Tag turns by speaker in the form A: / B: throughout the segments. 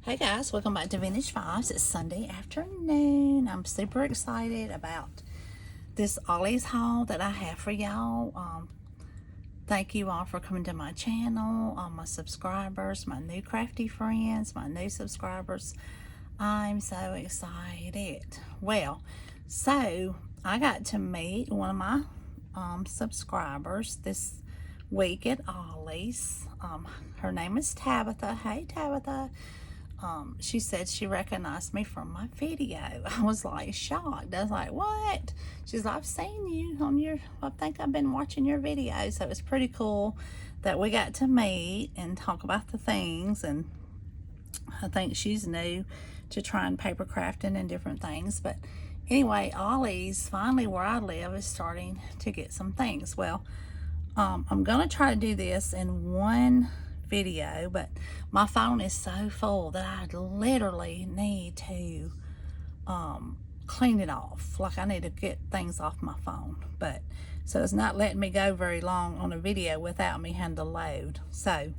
A: Hey guys, welcome back to Vintage Vibes. It's Sunday afternoon. I'm super excited about this Ollie's haul that I have for y'all. Thank you all for coming to my channel, my subscribers, my new Crafty friends, my new subscribers. I'm so excited. Well, so I got to meet one of my subscribers this week at Ollie's. Her name is Tabitha. Hey Tabitha. She said she recognized me from my video. I was like shocked. I was like, what? She's like, I've seen you on I think I've been watching your videos. So it's pretty cool that we got to meet and talk about the things. And I think she's new to trying paper crafting and different things. But anyway, Ollie's, finally where I live, is starting to get some things. Well, I'm going to try to do this in one video, but my phone is so full that I literally need to clean it off. Like I need to get things off my phone, but so it's not letting me go very long on a video without me having to load. So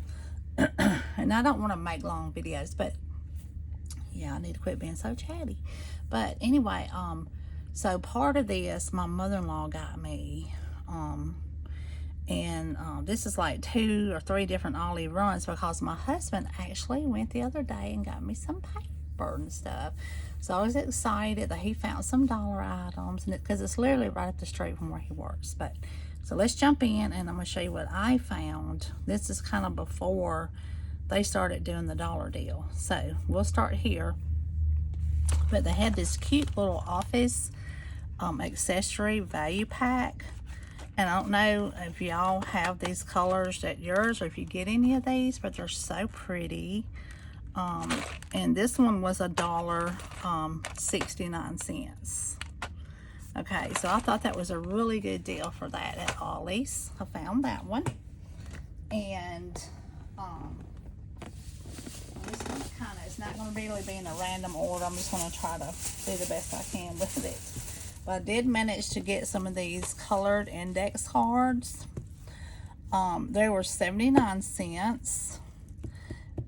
A: and I don't want to make long videos, but yeah, I need to quit being so chatty. But anyway, so part of this my mother-in-law got me, and this is like 2 or 3 different Ollie runs, because my husband actually went the other day and got me some paper and stuff. So I was excited that he found some dollar items, and because it's literally right up the street from where he works. But so let's jump in and I'm going to show you what I found. This is kind of before they started doing the dollar deal. So we'll start here. But they had this cute little office accessory value pack. And I don't know if y'all have these colors at yours or if you get any of these, but they're so pretty. And this one was $1.69. Okay, so I thought that was a really good deal for that at Ollie's. I found that one. And this one kind of, it's not going to really be in a random order. I'm just going to try to do the best I can with it. But I did manage to get some of these colored index cards. They were 79 cents.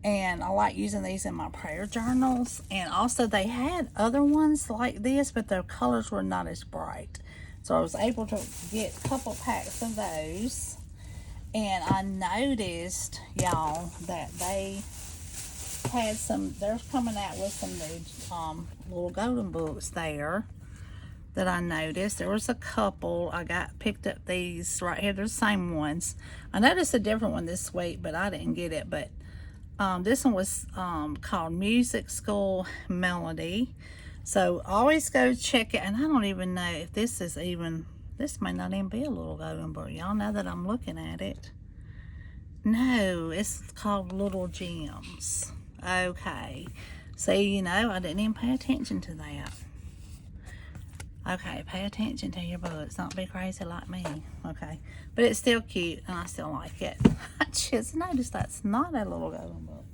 A: And I like using these in my prayer journals. And also they had other ones like this, but their colors were not as bright. So I was able to get a couple packs of those. And I noticed, y'all, that they had some, they're coming out with some new little golden books there that I noticed. There was a couple. I picked up these right here. They're the same ones. I noticed a different one this week, but I didn't get it. But this one was called Music School Melody. So always go check it. And I don't even know if this is even, this may not even be a little golden book. Y'all know that I'm looking at it. No, it's called Little Gems. Okay. See, you know, I didn't even pay attention to that. Okay, pay attention to your books. Don't be crazy like me. Okay. But it's still cute, and I still like it. I just noticed that's not a little golden book.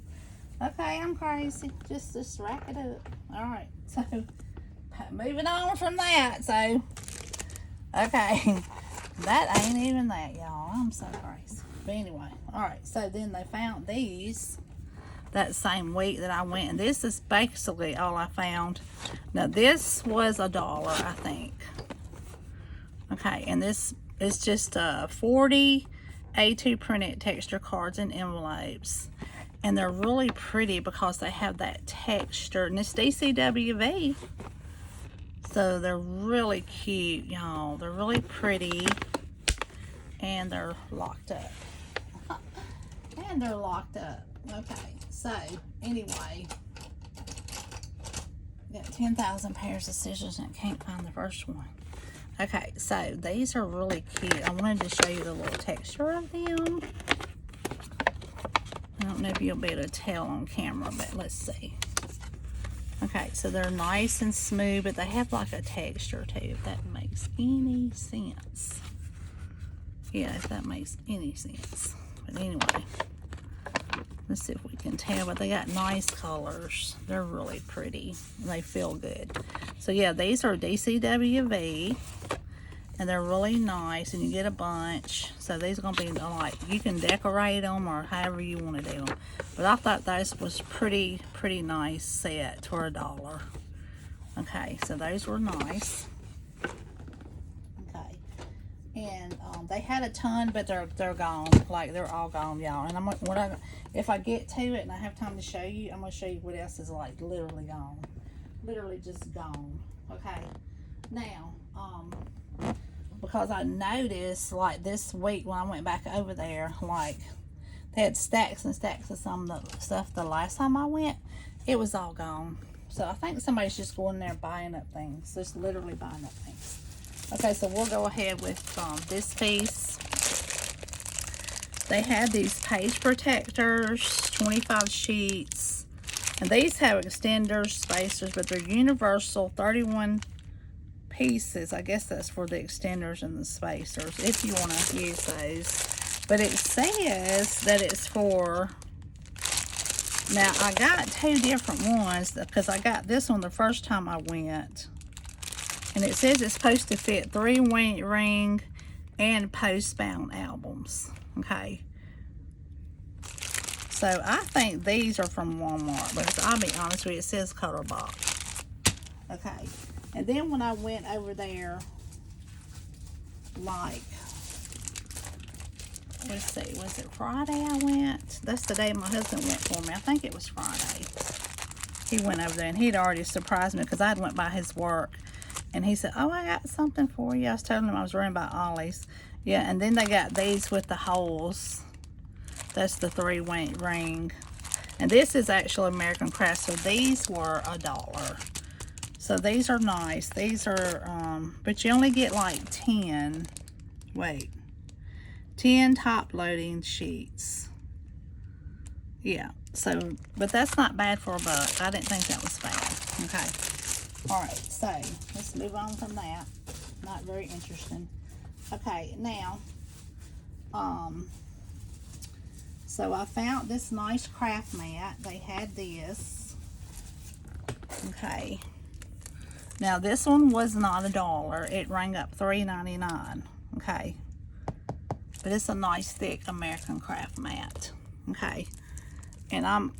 A: Okay, I'm crazy. Just rack it up. Alright, so moving on from that. So, okay. That ain't even that, y'all. I'm so crazy. But anyway, alright. So then they found these that same week that I went, and this is basically all I found. Now this was $1, I think. Okay, and this is just 40 A2 printed texture cards and envelopes, and they're really pretty because they have that texture, and it's DCWV, so they're really cute, y'all. They're really pretty, and they're locked up. And they're locked up. Okay, so anyway, got 10,000 pairs of scissors and can't find the first one. Okay, so these are really cute. I wanted to show you the little texture of them. I don't know if you'll be able to tell on camera, but let's see. Okay, so they're nice and smooth, but they have like a texture too, if that makes any sense. Yeah, if that makes any sense. But anyway, let's see if we can tell, but they got nice colors. They're really pretty. They feel good. So yeah, these are DCWV, and they're really nice, and you get a bunch. So these are going to be like, you can decorate them or however you want to do them. But I thought this was pretty nice set for $1. Okay, so those were nice. Okay, and they had a ton, but they're gone. Like, they're all gone, y'all. And if I get to it and I have time to show you, I'm gonna show you what else is like literally gone, literally just gone. Okay, now because I noticed like this week when I went back over there, like they had stacks and stacks of some of the stuff the last time I went, it was all gone. So I think somebody's just going there buying up things, just literally buying up things. Okay, so we'll go ahead with this piece. They had these page protectors, 25 sheets, and these have extenders, spacers, but they're universal, 31 pieces. I guess that's for the extenders and the spacers, if you want to use those. But it says that it's for, now I got two different ones because I got this one the first time I went. And it says it's supposed to fit 3 ring and post-bound albums. Okay. So I think these are from Walmart, but I'll be honest with you, it says color box. Okay. And then when I went over there, like, let's see, was it Friday I went? That's the day my husband went for me. I think it was Friday. He went over there and he'd already surprised me because I went by his work. And he said, oh, I got something for you. I was telling him I was running by Ollie's. Yeah, and then they got these with the holes. That's the 3 ring. And this is actually American Craft. So these were $1. So these are nice. These are, but you only get like 10 top loading sheets. Yeah, so, but that's not bad for $1. I didn't think that was bad. Okay. All right, so let's move on from that. Not very interesting. Okay, now, so I found this nice craft mat. They had this. Okay. Now this one was not $1. It rang up $3.99. Okay. But it's a nice thick American Craft mat. Okay. And I'm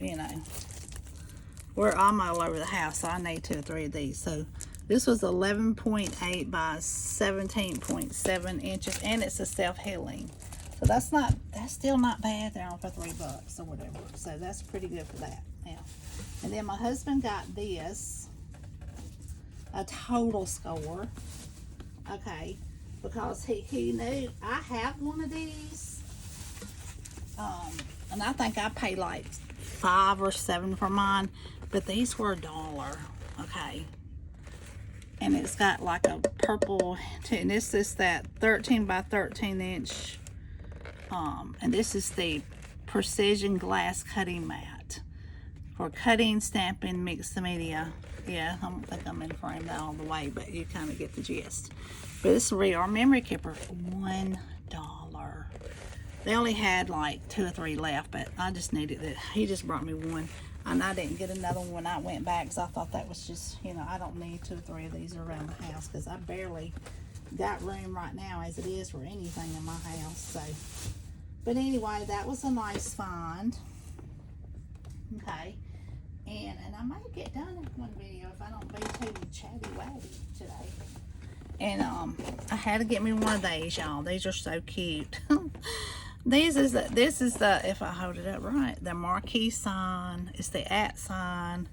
A: all over the house, so I need 2 or 3 of these. So this was 11.8 by 17.7 inches, and it's a self-healing. So that's still not bad there for $3 or whatever. So that's pretty good for that. Now, and then my husband got this, a total score. Okay, because he knew I have one of these. And I think I paid like $5 or $7 for mine, but these were $1. Okay, and it's got like a purple, and this is that 13 by 13 inch, and this is the precision glass cutting mat for cutting, stamping, mixed media. Yeah, I don't think I'm in frame that all the way, but you kind of get the gist. But this real memory keeper, $1. They only had like 2 or 3 left, but I just needed it. He just brought me one, and I didn't get another one when I went back because I thought that was just, I don't need 2 or 3 of these around the house because I barely got room right now as it is for anything in my house. So, but anyway, that was a nice find. Okay, and I might get done in one video if I don't be too chatty-watty today. And I had to get me one of these, y'all. These are so cute. This is the, if I hold it up right, the marquee sign. It's the @ sign.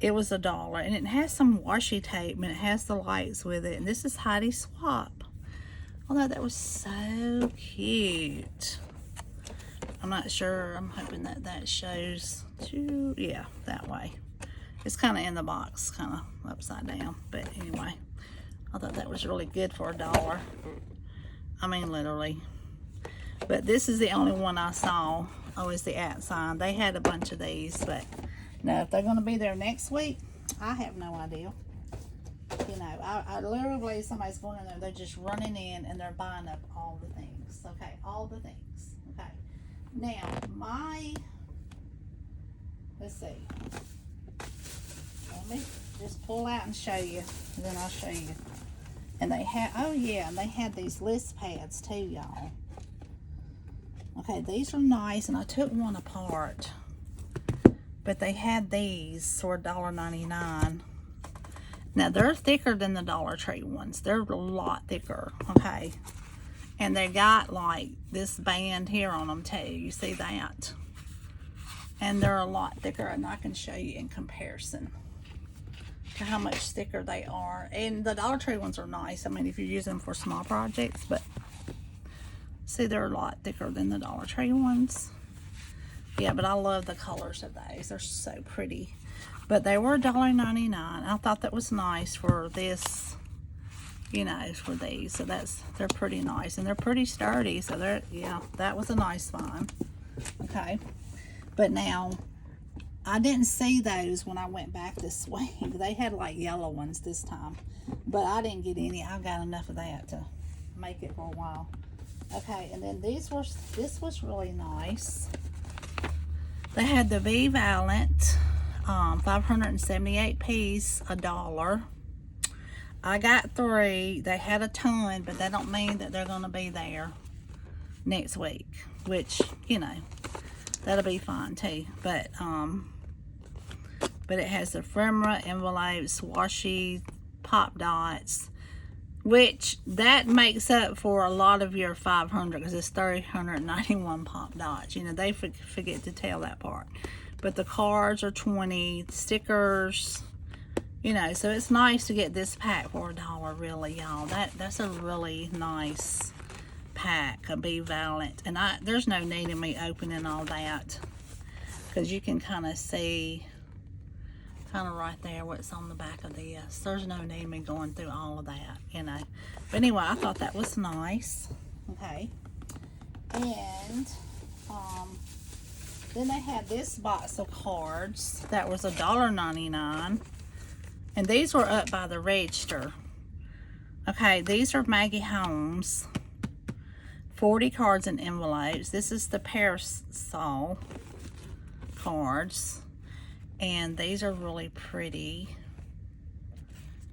A: It was $1, and it has some washi tape, and it has the lights with it. And this is Heidi Swap. Although that was so cute. I'm not sure. I'm hoping that shows to, yeah, that way. It's kind of in the box, kind of upside down. But anyway, I thought that was really good for $1. I mean, literally. But this is the only one I saw. Oh, it's the @ sign. They had a bunch of these, but no, if they're going to be there next week, I have no idea. I literally believe somebody's going in there. They're just running in and they're buying up all the things. Okay, all the things. Okay. Now, let's see. Let me just pull out and show you, and then I'll show you. And they had, oh yeah, and they had these list pads too, y'all. Okay, these are nice, and I took one apart. But they had these for $1.99. Now, they're thicker than the Dollar Tree ones. They're a lot thicker, okay? And they got, like, this band here on them, too. You see that? And they're a lot thicker, and I can show you in comparison to how much thicker they are. And the Dollar Tree ones are nice. I mean, if you're using them for small projects, but see, they're a lot thicker than the Dollar Tree ones. Yeah, but I love the colors of those. They're so pretty. But they were $1.99. I thought that was nice for this, you know, for these. So they're pretty nice. And they're pretty sturdy. So they're, yeah, that was a nice find. Okay. But now, I didn't see those when I went back this week. They had like yellow ones this time. But I didn't get any. I got enough of that to make it for a while. Okay, and then this was really nice. They had the V Valiant 578 piece, $1. I got 3. They had a ton, but that don't mean that they're going to be there next week, which, you know, that'll be fine too. But it has the ephemera, envelopes, washi, pop dots, which that makes up for a lot of your 500 because it's 391 pop dots. You know, they forget to tell that part. But the cards are 20, stickers, you know, so it's nice to get this pack for $1, really, y'all. That's a really nice pack, a Be Valiant. And there's no need in me opening all that because you can kind of see right there what's on the back of this. There's no need in me going through all of that, you know. But anyway, I thought that was nice. Okay. And then they had this box of cards that was $1.99. And these were up by the register. Okay, these are Maggie Holmes. 40 cards and envelopes. This is the parasol cards. And these are really pretty.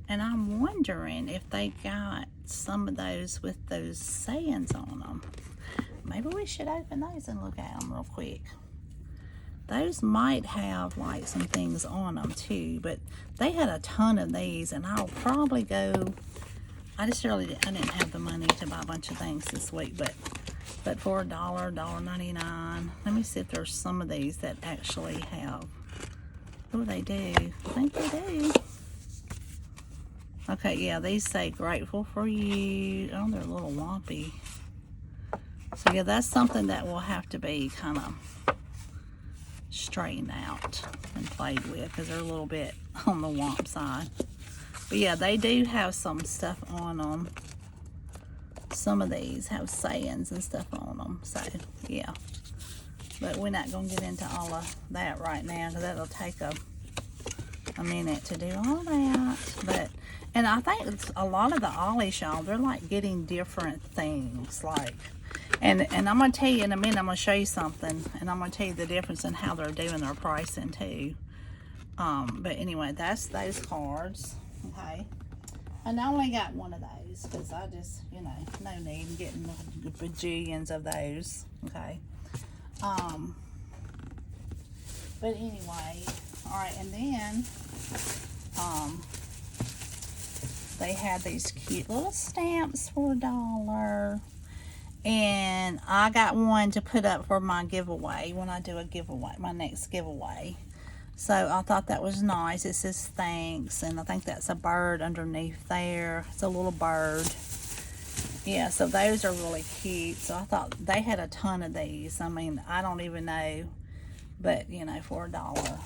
A: And I'm wondering if they got some of those with those sayings on them. Maybe we should open those and look at them real quick. Those might have like some things on them too, but they had a ton of these, and I'll probably go. I didn't have the money to buy a bunch of things this week, but for $1, $1.99. Let me see if there's some of these that actually have. Oh, they do. I think they do. Okay, yeah, these say grateful for you. Oh, they're a little lumpy. So yeah, that's something that will have to be kind of straightened out and played with because they're a little bit on the womp side. But yeah, they do have some stuff on them. Some of these have sayings and stuff on them. So yeah, but we're not going to get into all of that right now because that'll take a minute to do all that. And I think it's a lot of the Ollie's, y'all, they're like getting different things, like. And I'm going to tell you in a minute, I'm going to show you something, and I'm going to tell you the difference in how they're doing their pricing too. But anyway, that's those cards, okay? And I only got one of those because I just, you know, no need in getting bajillions of those, okay? But anyway, all right, and then they had these cute little stamps for $1. And I got one to put up for my giveaway when I do a giveaway, my next giveaway. So I thought that was nice. It says thanks, and I think that's a bird underneath there. It's a little bird. Yeah, so those are really cute. So I thought they had a ton of these. I mean, I don't even know, but you know, for $1.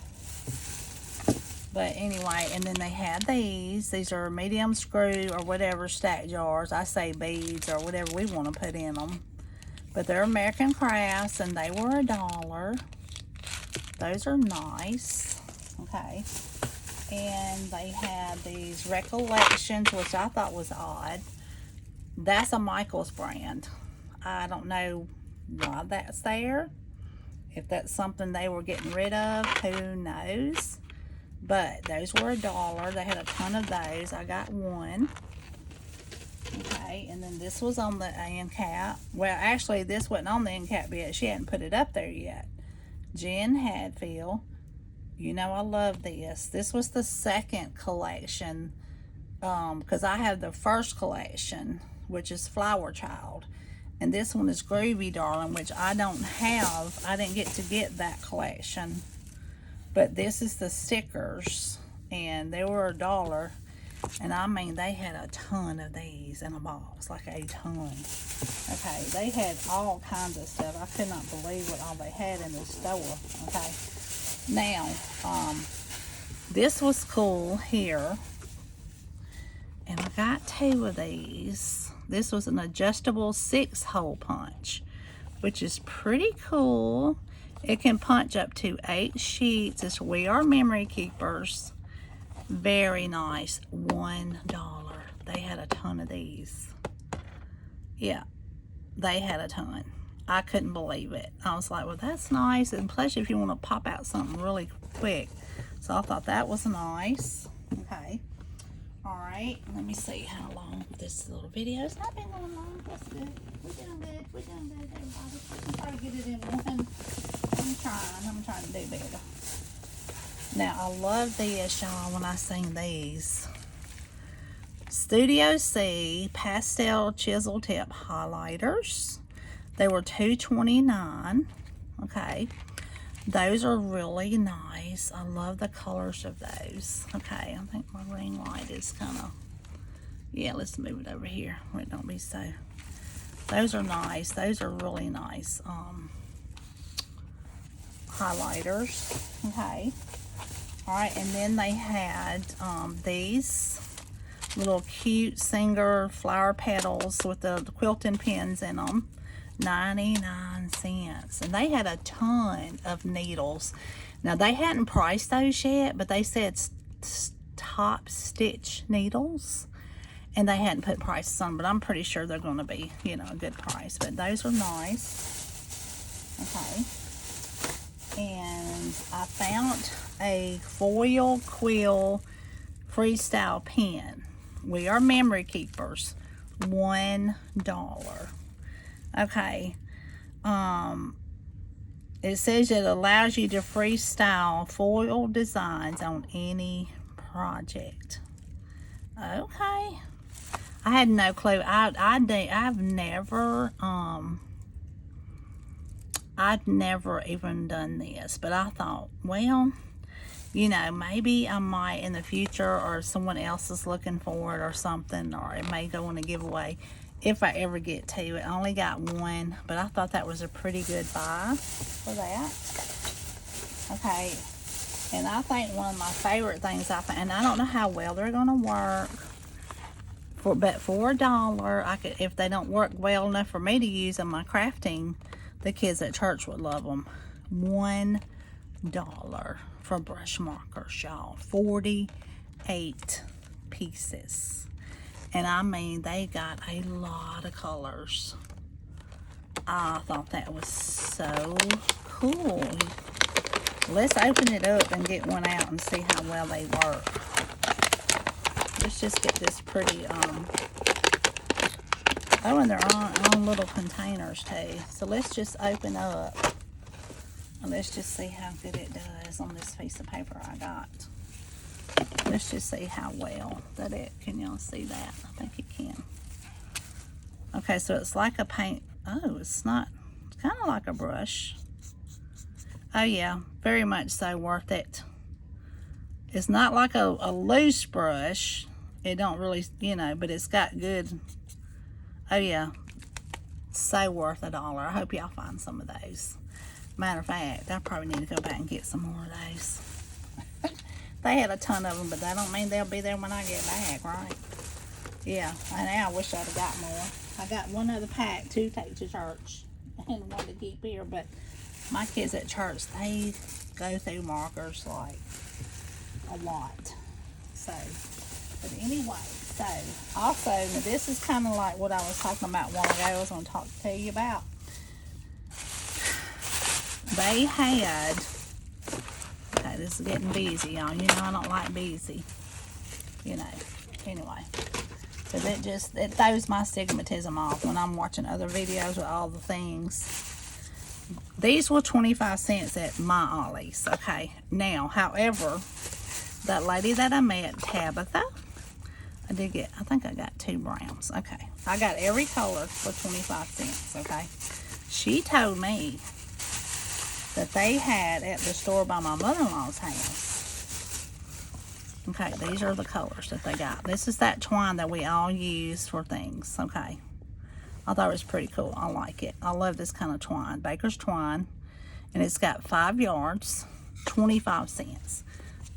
A: But anyway, and then they had these. These are medium screw or whatever stack jars. I say beads or whatever we want to put in them. But they're American Crafts, and they were $1. Those are nice. Okay. And they had these Recollections, which I thought was odd. That's a Michael's brand. I don't know why that's there. If that's something they were getting rid of, who knows? But those were $1. They had a ton of those. I got one. Okay, and then this was on the end cap. Well, actually, this wasn't on the end cap yet. She hadn't put it up there yet. Jen Hadfield. You know I love this. This was the second collection, because I have the first collection, which is Flower Child. And this one is Groovy Darling, which I don't have. I didn't get that collection. But this is the stickers, and they were $1. And I mean, they had a ton of these in a box, like a ton. Okay, they had all kinds of stuff. I could not believe what all they had in the store. Okay, now, this was cool here. And I got 2 of these. This was an adjustable 6-hole punch, which is pretty cool. It can punch up to 8 sheets. It's We Are Memory Keepers. Very nice. $1. They had a ton of these. Yeah, they had a ton. I couldn't believe it. I was like, well, that's nice. And plus, if you want to pop out something really quick. So I thought that was nice. Okay. All right. Let me see how long this little video has not been going long. That's good. We're doing good. We're doing good, everybody. We can try to get it in one. I'm trying to do better. Now, I love this, y'all, when I seen these. Studio C Pastel Chisel Tip Highlighters. They were $2.29. Okay. Those are really nice. I love the colors of those. Okay, I think my ring light is kind of... Yeah, let's move it over here where it don't be so... Those are nice. Those are really nice highlighters. Okay. Alright, and then they had these little cute Singer flower petals with the quilting pins in them. 99 cents. And they had a ton of needles. Now, they hadn't priced those yet, but they said top stitch needles. And they hadn't put prices on, but I'm pretty sure they're going to be, you know, a good price. But those are nice. Okay. And I found a foil quill freestyle pen. We Are Memory Keepers. $1. Okay. It says it allows you to freestyle foil designs on any project. Okay. I had no clue. I've never even done this, but I thought, well, you know, maybe I might in the future, or someone else is looking for it or something, or it may go on a giveaway if I ever get to it. I only got one, but I thought that was a pretty good buy for that. Okay, and I think one of my favorite things I found, and I don't know how well they're going to work, but for $1, I could, if they don't work well enough for me to use in my crafting, the kids at church would love them. $1 for brush markers, y'all. 48 pieces. And I mean, they got a lot of colors. I thought that was so cool. Let's open it up and get one out and see how well they work. Let's just get this pretty, oh, and they're on little containers too. So let's just open up and let's just see how good it does on this piece of paper I got. Let's just see how well that it, can y'all see that? I think you can. Okay, so it's like a paint, oh, it's not, it's kind of like a brush. Oh yeah, very much so worth it. It's not like a loose brush. It don't really, you know, but it's got good, oh yeah, so worth $1. I hope y'all find some of those. Matter of fact, I probably need to go back and get some more of those. They had a ton of them, but that don't mean they'll be there when I get back, right? Yeah, and now I wish I'd have got more. I got one other pack to take to church and one to keep here, but my kids at church, they go through markers like a lot. So, but anyway, so also, now this is kind of like what I was talking about a while ago. I was going to tell you about. They had, okay, this is getting busy, y'all. You know I don't like busy. You know, anyway. Because it throws my stigmatism off when I'm watching other videos with all the things. These were 25 cents at my Ollie's. Okay. Now, however, that lady that I met, Tabitha, I think I got 2 browns. Okay. I got every color for 25 cents. Okay. She told me that they had at the store by my mother-in-law's house. Okay, these are the colors that they got. This is that twine that we all use for things. Okay. I thought it was pretty cool. I like it. I love this kind of twine. Baker's twine. And it's got 5 yards, 25 cents.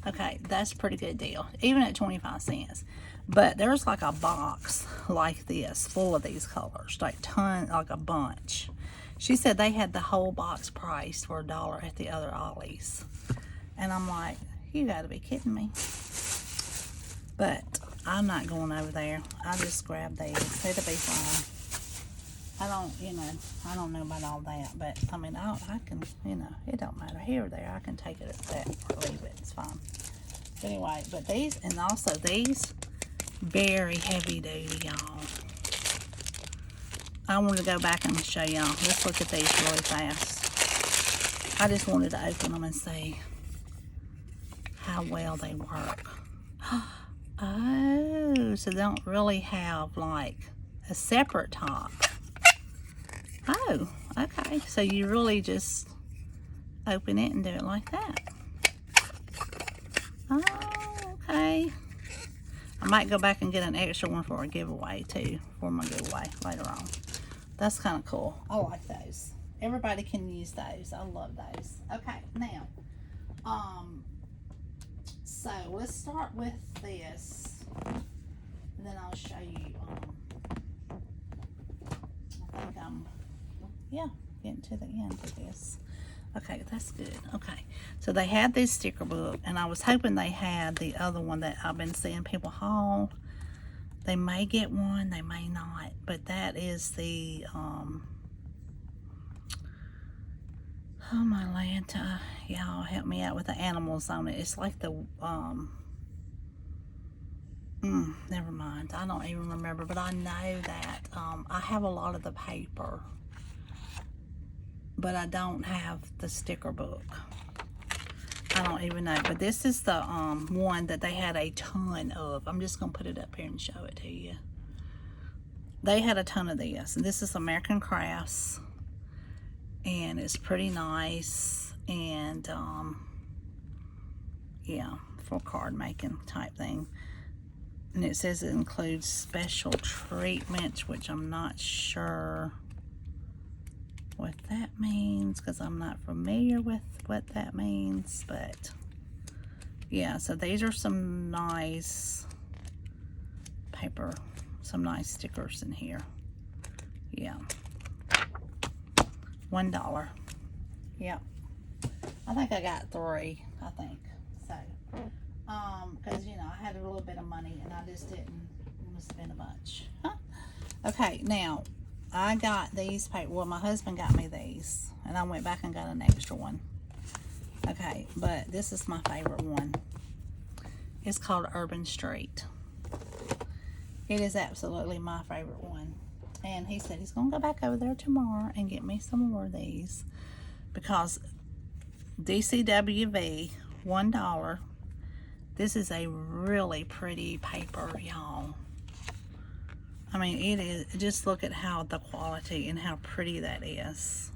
A: Okay, that's a pretty good deal. Even at 25 cents. But there's like a box like this full of these colors. Like a bunch. She said they had the whole box priced for $1 at the other Ollie's. And I'm like, you gotta be kidding me. But I'm not going over there. I just grabbed these. It'll be fine. I don't know about all that, but I mean, I can, it don't matter here or there. I can take it at that or leave it. It's fine. But anyway, but these, and also these, very heavy duty, y'all. I want to go back and show y'all. Let's look at these really fast. I just wanted to open them and see how well they work. Oh, so they don't really have like a separate top. Oh, okay. So you really just open it and do it like that. Oh, okay. I might go back and get an extra one for a giveaway too, for my giveaway later on. That's kind of cool. I like those. Everybody can use those. I love those. Okay, now, so let's start with this, and then I'll show you. I think yeah, getting to the end of this. Okay, that's good. Okay, so they had this sticker book, and I was hoping they had the other one that I've been seeing people haul. They may get one, they may not, but that is the, oh my Lanta, y'all help me out with the animals on it. It's like the, never mind. I don't even remember, but I know that, I have a lot of the paper, but I don't have the sticker book. I don't even know, but this is the one that they had a ton of. I'm just gonna put it up here and show it to you. They had a ton of this, and this is American Crafts, and it's pretty nice, and yeah, for card making type thing. And it says it includes special treatments, which I'm not sure what that means, because I'm not familiar with what that means, but yeah, so these are some nice paper, some nice stickers in here. Yeah, $1. Yep, I think I got 3, I think so, because I had a little bit of money and I just didn't want to spend a bunch. Okay, now I got these paper. Well, my husband got me these, and I went back and got an extra one. Okay, but this is my favorite one. It's called Urban Street. It is absolutely my favorite one. And he said he's going to go back over there tomorrow and get me some more of these, because DCWV, $1. This is a really pretty paper, y'all. I mean, it is, just look at how the quality and how pretty that is.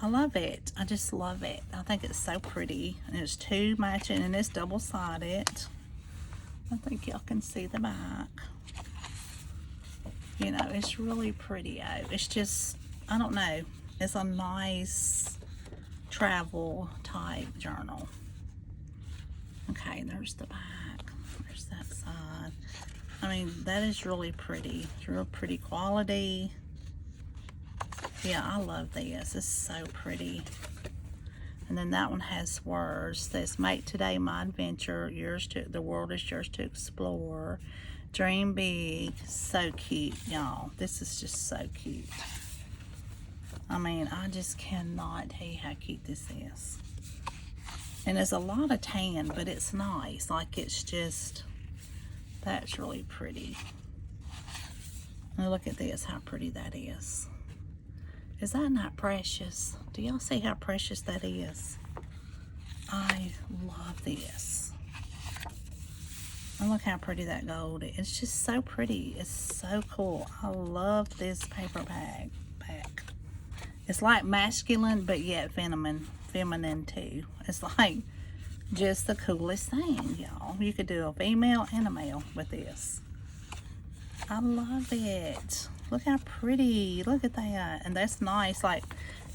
A: I love it. I just love it. I think it's so pretty. And it's 2 matching, and it's double-sided. I think y'all can see the back. It's really pretty. It's just, I don't know. It's a nice travel type journal. Okay, there's the back. There's that side. I mean, that is really pretty. It's real pretty quality. Yeah, I love this. It's so pretty. And then that one has words. It says, make today my adventure. The world is yours to explore. Dream big. So cute, y'all. This is just so cute. I mean, I just cannot tell you how cute this is. And there's a lot of tan, but it's nice. Like, it's just, That's really pretty. Now look at this, how pretty that is. Is that not precious? Do y'all see how precious that is? I love this. And look how pretty that gold is. It's just so pretty. It's so cool. I love this paper bag. It's like masculine, but yet feminine too. It's like just the coolest thing, y'all. You could do a female and a male with this. I love it. Look how pretty. Look at that. And that's nice. Like,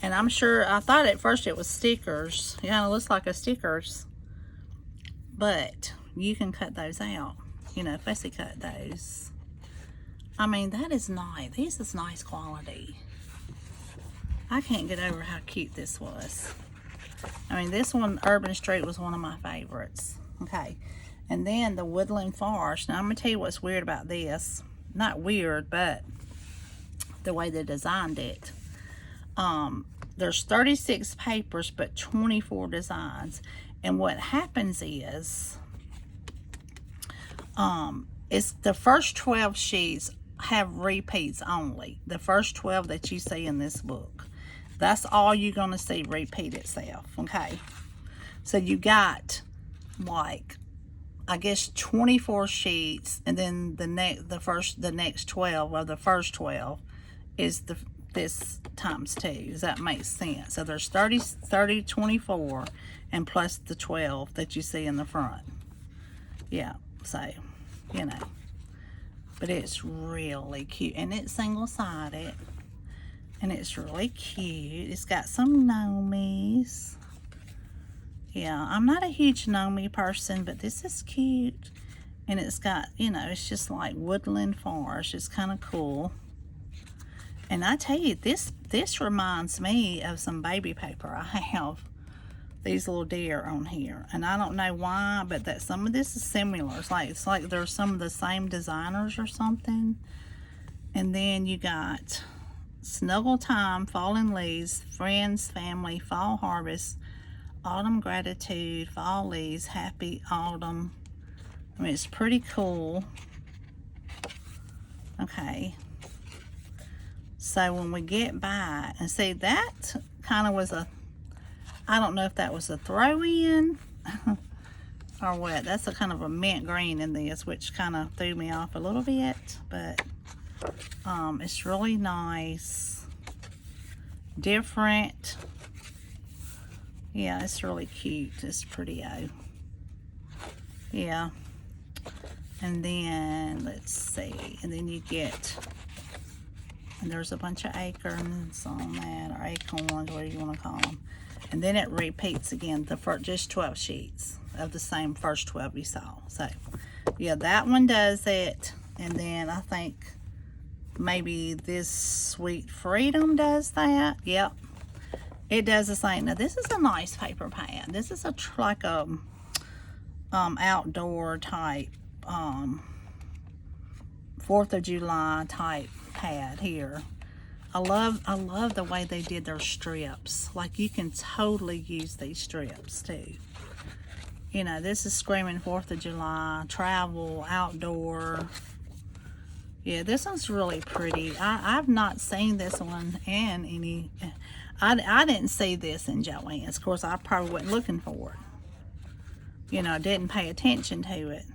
A: and I'm sure, I thought at first it was stickers. It kind of looks like a stickers. But you can cut those out. You know, fussy cut those. I mean, that is nice. This is nice quality. I can't get over how cute this was. I mean, this one, Urban Street, was one of my favorites. Okay. And then the Woodland Forest. Now, I'm going to tell you what's weird about this. Not weird, but the way they designed it. There's 36 papers, but 24 designs. And what happens is the first 12 sheets have repeats only. The first 12 that you see in this book. That's all you're going to see repeat itself, okay? So you got, like, I guess 24 sheets, and then the next 12, or the first 12, is this times 2. Does that make sense? So there's 30, 24, and plus the 12 that you see in the front. Yeah, so, you know. But it's really cute, and it's single-sided. And it's really cute. It's got some gnomies. Yeah, I'm not a huge gnomey person, but this is cute. And it's got, you know, it's just like woodland forest. It's kind of cool. And I tell you, this reminds me of some baby paper. I have these little deer on here. And I don't know why, but that some of this is similar. It's like there's some of the same designers or something. And then you got Snuggle Time, Fallen Leaves, Friends, Family, Fall Harvest, Autumn Gratitude, Fall Leaves, Happy Autumn. I mean, it's pretty cool. Okay. So when we get back, and see, that kind of was I don't know if that was a throw-in or what. That's a kind of a mint green in this, which kind of threw me off a little bit, but it's really nice, different. Yeah, it's really cute. It's pretty. Yeah. And then let's see, and then you get, and there's a bunch of acorns on that, or acorns, whatever you want to call them. And then it repeats again, just 12 sheets of the same first 12 you saw. So yeah, that one does it. And then I think maybe this Sweet Freedom does that. Yep, it does the same. Now this is a nice paper pad. This is like a outdoor type 4th of July type pad here. I love the way they did their strips. Like, you can totally use these strips too. You know, this is screaming 4th of July, travel, outdoor. Yeah, this one's really pretty. I've not seen this one in any, I didn't see this in Joann's. Of course, I probably wasn't looking for it. You know, I didn't pay attention to it.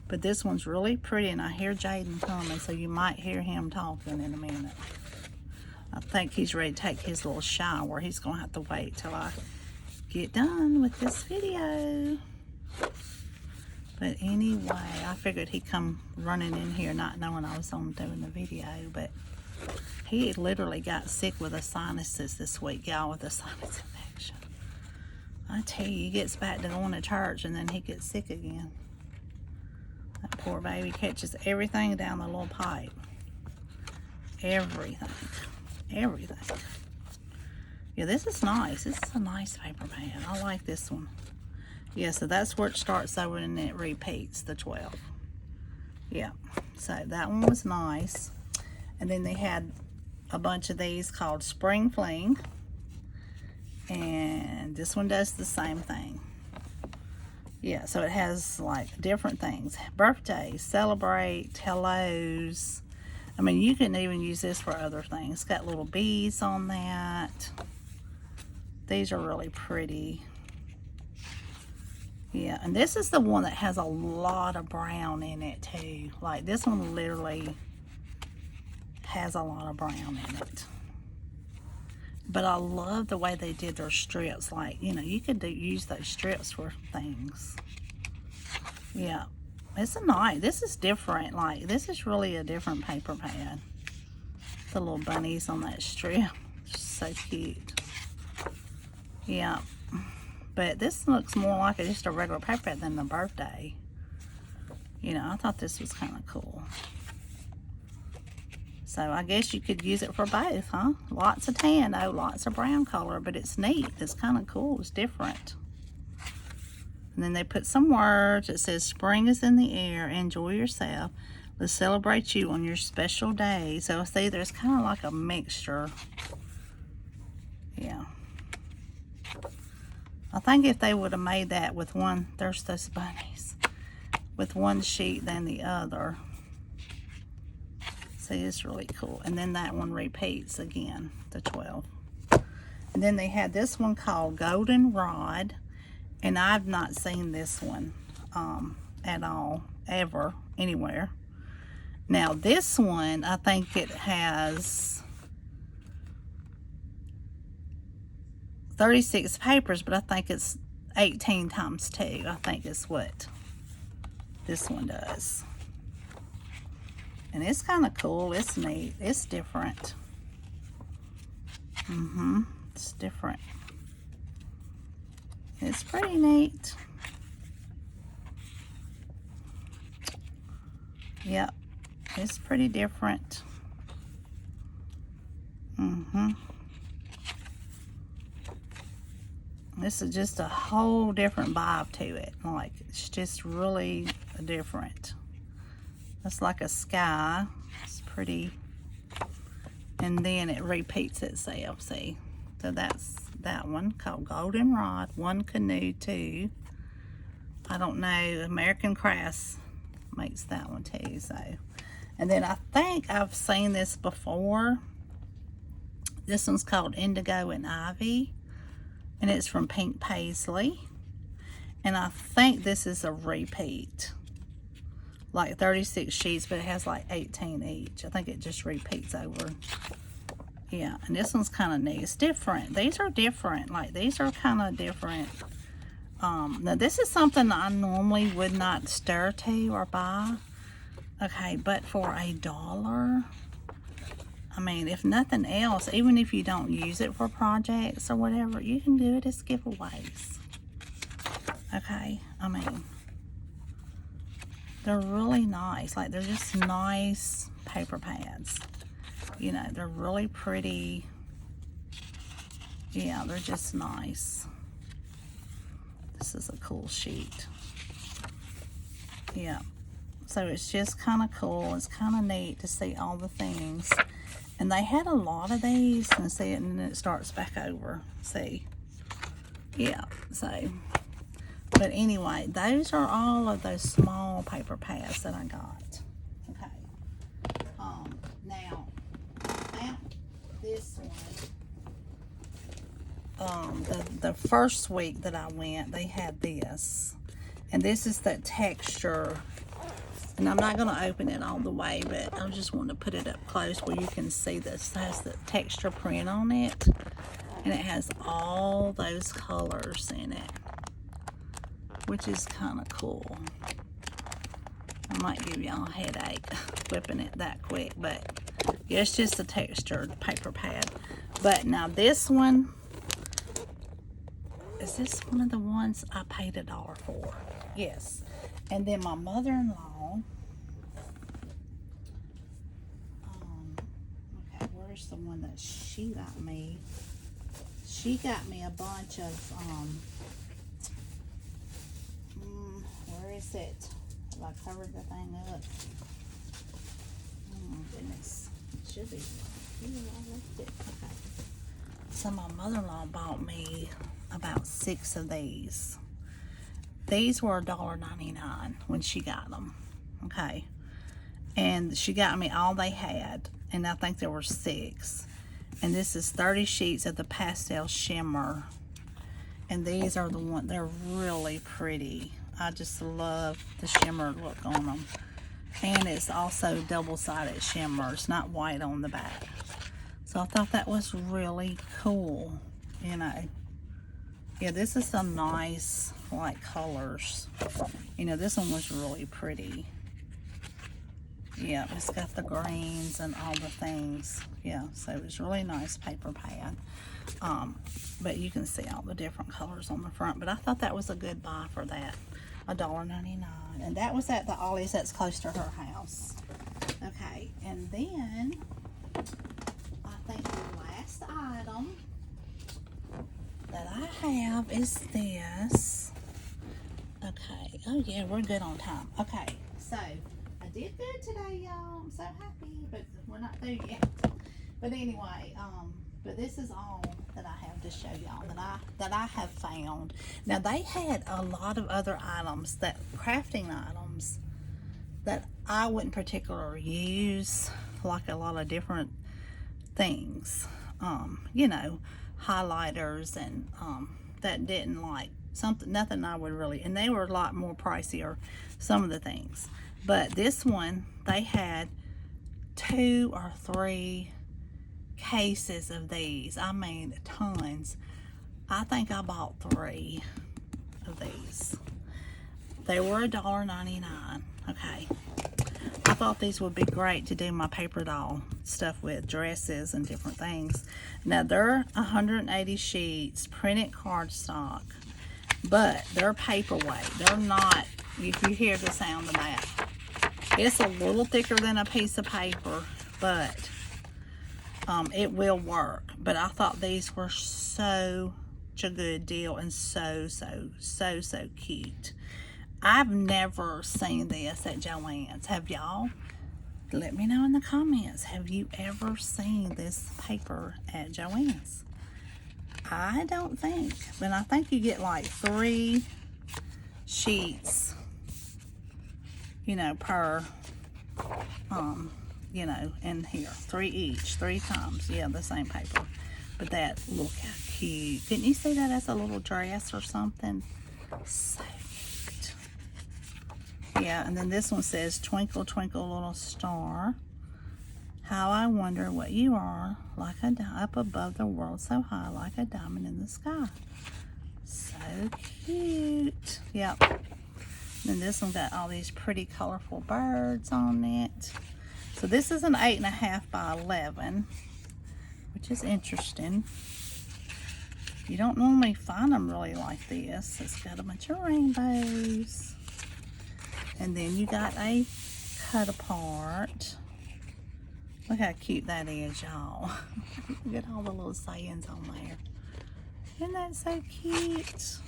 A: But this one's really pretty, and I hear Jaden coming, so you might hear him talking in a minute. I think he's ready to take his little shower. He's going to have to wait till I get done with this video. But anyway, I figured he'd come running in here not knowing I was on doing the video. But he literally got sick with a sinuses this week, y'all, with a sinus infection. I tell you, he gets back to going to church and then he gets sick again. That poor baby catches everything down the little pipe. Everything. Yeah, this is nice. This is a nice paper pad. I like this one. Yeah, so that's where it starts over and it repeats the 12. Yeah, so that one was nice. And then they had a bunch of these called Spring Fling. And this one does the same thing. Yeah, so it has like different things. Birthdays, celebrate, hellos. I mean, you can even use this for other things. It's got little bees on that. These are really pretty. Yeah, and this is the one that has a lot of brown in it too. Like this one literally has a lot of brown in it. But I love the way they did their strips. Like, you know, you could use those strips for things. Yeah, it's a nice. This is different. Like, this is really a different paper pad. The little bunnies on that strip. So cute. Yeah. But this looks more like just a regular paper pad than the birthday. You know, I thought this was kind of cool. So I guess you could use it for both, huh? Lots of tan, oh, lots of brown color, but it's neat. It's kind of cool. It's different. And then they put some words. It says, spring is in the air. Enjoy yourself. Let's celebrate you on your special day. So see, there's kind of like a mixture. Yeah. I think if they would have made that with one, there's those bunnies, with one sheet than the other. See, it's really cool. And then that one repeats again, the 12. And then they had this one called Goldenrod. And I've not seen this one at all, ever, anywhere. Now this one, I think it has 36 papers, but I think it's 18 times 2. I think is what this one does. And it's kind of cool. It's neat. It's different. It's different. It's pretty neat. Yep. It's pretty different. This is just a whole different vibe to it. Like, it's just really different. It's like a sky. It's pretty. And then it repeats itself, see? So that's that one called Goldenrod. One Canoe 2. I don't know. American Crafts makes that one too. So, and then I think I've seen this before. This one's called Indigo and Ivy. And it's from Pink Paisley. And I think this is a repeat. Like 36 sheets, but it has like 18 each. I think it just repeats over. Yeah, and this one's kind of neat. It's different. These are different. Like, these are kind of different. Now, this is something I normally would not stir to or buy. Okay, but for $1, I mean, if nothing else, even if you don't use it for projects or whatever, you can do it as giveaways. Okay, I mean, they're really nice. Like, they're just nice paper pads. You know, they're really pretty. Yeah, they're just nice. This is a cool sheet. Yeah. So it's just kind of cool. It's kind of neat to see all the things. And they had a lot of these. And see it, and then it starts back over. See? Yeah. So, but anyway, those are all of those small paper pads that I got. Okay. Now, this one, the first week that I went, they had this, and this is that texture, and I'm not going to open it all the way, but I just want to put it up close where you can see this. It has the texture print on it, and it has all those colors in it, which is kind of cool. I might give y'all a headache whipping it that quick, but yeah, it's just a textured paper pad. But now this one, is this one of the ones I paid $1 for? Yes. And then my mother-in-law, okay, where's the one that she got me? She got me a bunch of, where is it? Have I covered the thing up? Oh my goodness. It should be here. I left it. Okay. So my mother-in-law bought me about 6 of these. these were $1.99 when she got them. Okay. And she got me all they had. And I think there were 6. And this is 30 sheets of the pastel shimmer. And these are the ones, they're really pretty. I just love the shimmer look on them. And it's also double-sided shimmer. It's not white on the back. So I thought that was really cool, you know. Yeah, this is some nice, like, colors. You know, this one was really pretty. Yeah, it's got the greens and all the things. Yeah, so it was really nice paper pad. But you can see all the different colors on the front. But I thought that was a good buy for that. $1.99. And that was at the Ollie's that's close to her house. Okay, and then I think the last item that I have is this. Okay, oh yeah, we're good on time. Okay, so I did good today, y'all. I'm so happy, but we're not there yet. But anyway, but this is all that I have to show y'all that I have found. Now they had a lot of other items, that crafting items that I wouldn't particularly use, like a lot of different things. You know, highlighters and that didn't like something, nothing I would really, and they were a lot more pricier, some of the things. But this one, they had 2 or 3 cases of these. I mean, tons. I think I bought 3 of these. They were $1.99. Okay. I thought these would be great to do my paper doll stuff with, dresses and different things. Now they're 180 sheets, printed cardstock, but they're paperweight. They're not, if you hear the sound of that, it's a little thicker than a piece of paper, but it will work. But I thought these were such a good deal and so cute. I've never seen this at Joann's. Have y'all? Let me know in the comments. Have you ever seen this paper at Joann's? I don't think, but I think you get like 3 sheets, you know, per, you know, in here. 3 each, 3 times. Yeah, the same paper. But that, look how cute. Didn't you see that as a little dress or something? So cute. Yeah, and then this one says, twinkle, twinkle, little star. How I wonder what you are, like a up above the world so high, like a diamond in the sky. So cute. Yep. And this one got all these pretty colorful birds on it. So this is an 8.5 by 11, which is interesting. You don't normally find them really like this. It's got a bunch of rainbows. And then you got a cut apart. Look how cute that is, y'all. Look at all the little sayings on there. Isn't that so cute?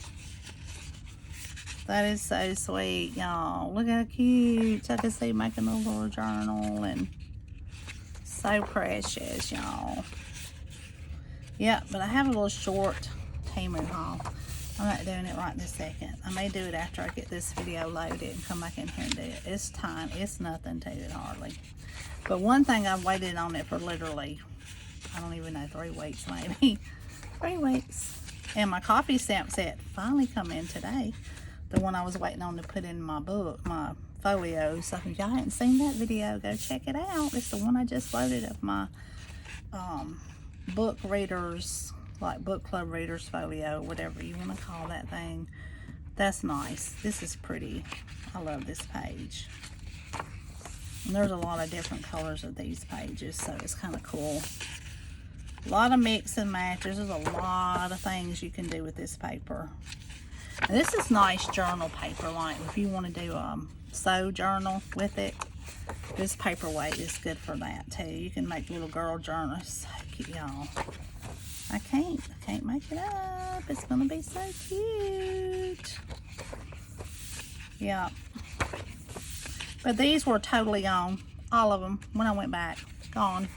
A: That is so sweet, y'all. Look how cute. I can see making a little journal, and so precious, y'all. Yeah, but I have a little short Temu haul. I'm not doing it right this second. I may do it after I get this video loaded and come back in here and do it. It's time. It's nothing to it hardly. But one thing, I've waited on it for literally, I don't even know, 3 weeks maybe. 3 weeks. And my coffee stamp set finally come in today. The one I was waiting on to put in my book, my folio. So if y'all hadn't seen that video, go check it out. It's the one I just loaded of my book readers, like book club readers folio, whatever you want to call that thing. That's nice. This is pretty. I love this page. And there's a lot of different colors of these pages, so it's kind of cool. A lot of mix and matches. There's a lot of things you can do with this paper. And this is nice journal paper, like if you want to do a sew journal with it. This paperweight is good for that too. You can make little girl journals. So cute, y'all. I can't make it up. It's gonna be so cute. Yeah. But these were totally gone. All of them, when I went back, gone.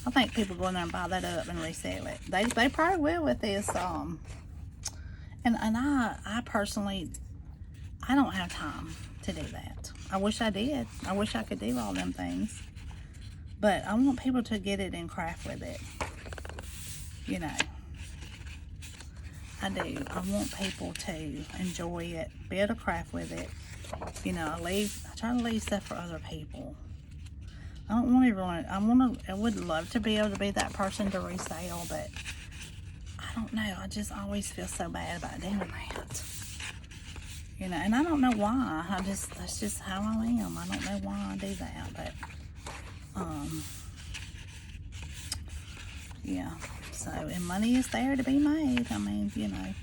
A: I think people go in there and buy that up and resell it. They probably will with this. And I personally, I don't have time to do that. I wish I did. I wish I could do all them things. But I want people to get it and craft with it. You know. I do. I want people to enjoy it, be able to craft with it. You know, I try to leave stuff for other people. I don't want everyone, I would love to be able to be that person to resell, but I don't know. I just always feel so bad about doing that. You know, and I don't know why. That's just how I am. I don't know why I do that, but, yeah. So, and money is there to be made. I mean, you know,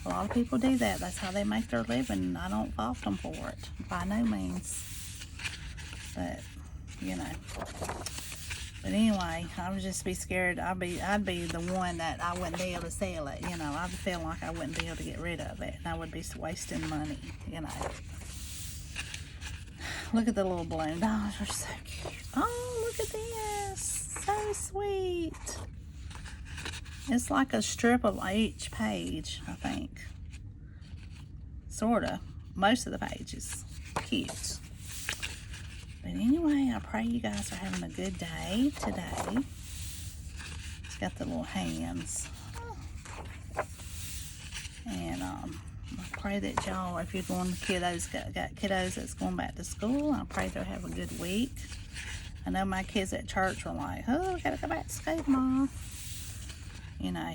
A: a lot of people do that. That's how they make their living. I don't fault them for it, by no means. But, you know. But anyway, I would just be scared. I'd be the one that I wouldn't be able to sell it. You know, I'd feel like I wouldn't be able to get rid of it. And I would be wasting money, you know. Look at the little balloon dolls. They're so cute. Oh, look at this. So sweet. It's like a strip of each page, I think. Sort of. Most of the pages. Cute. But anyway, I pray you guys are having a good day today. It's got the little hands. And I pray that y'all, if you're going to kiddos, got kiddos that's going back to school, I pray they'll have a good week. I know my kids at church were like, oh, I gotta go back to school, Mom. You know,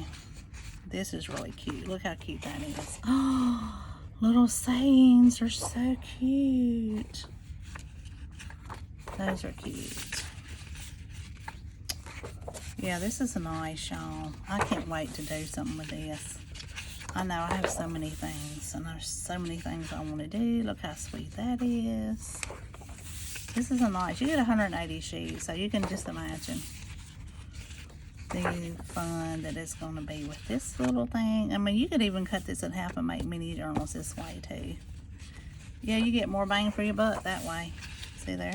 A: this is really cute. Look how cute that is. Oh, little sayings are so cute. Those are cute. Yeah, this is nice, y'all. I can't wait to do something with this. I know I have so many things, and there's so many things I want to do. Look how sweet that is. This is a nice, you get 180 sheets, so you can just imagine the fun that it's going to be with this little thing. I mean, you could even cut this in half and make mini journals this way too. Yeah, you get more bang for your buck that way. See there?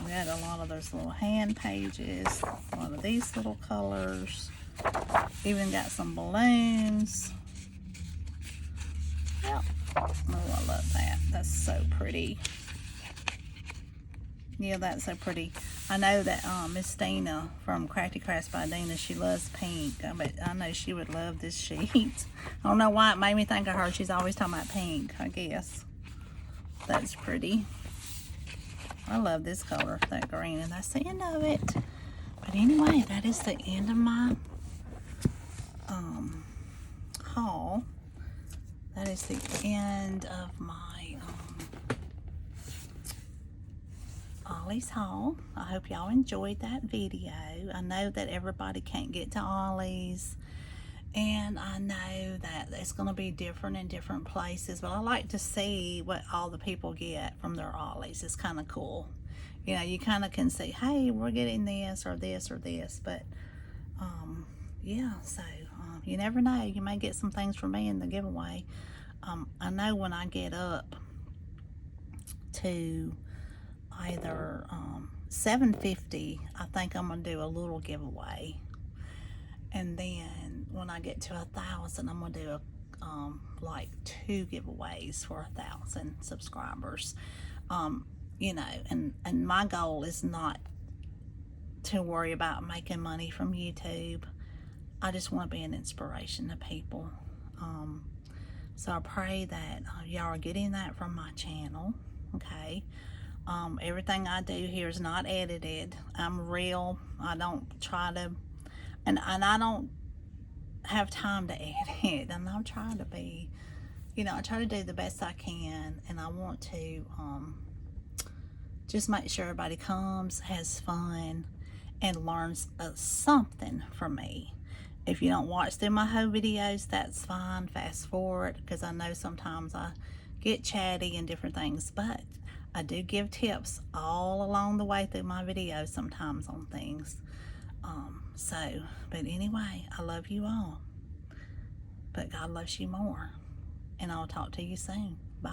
A: We had a lot of those little hand pages, a lot of these little colors. Even got some balloons. Yep. Oh, I love that. That's so pretty. Yeah, that's so pretty. I know that Miss Dina from Crafty Crafts by Dina, she loves pink. But I know she would love this sheet. I don't know why it made me think of her. She's always talking about pink, I guess. That's pretty. I love this color, that green, and that's the end of it. But anyway, that is the end of my haul. That is the end of my Ollie's haul. I hope y'all enjoyed that video. I know that everybody can't get to Ollie's, and I know that it's going to be different in different places, but I like to see what all the people get from their Ollie's. It's kind of cool. You know, you kind of can see, hey, we're getting this or this or this, but yeah, so you never know. You may get some things from me in the giveaway. I know when I get up to either 750, I think I'm gonna do a little giveaway, and then when I get to 1,000, I'm gonna do like 2 giveaways for 1,000 subscribers. You know, and my goal is not to worry about making money from YouTube. I just want to be an inspiration to people. So I pray that y'all are getting that from my channel. Okay. Everything I do here is not edited. I'm real. I don't try to, and I don't have time to edit, and I'm trying to be, you know, I try to do the best I can, and I want to just make sure everybody comes, has fun, and learns something from me. If you don't watch through my whole videos, that's fine. Fast forward, because I know sometimes I get chatty and different things, but I do give tips all along the way through my videos sometimes on things. But anyway, I love you all. But God loves you more. And I'll talk to you soon. Bye.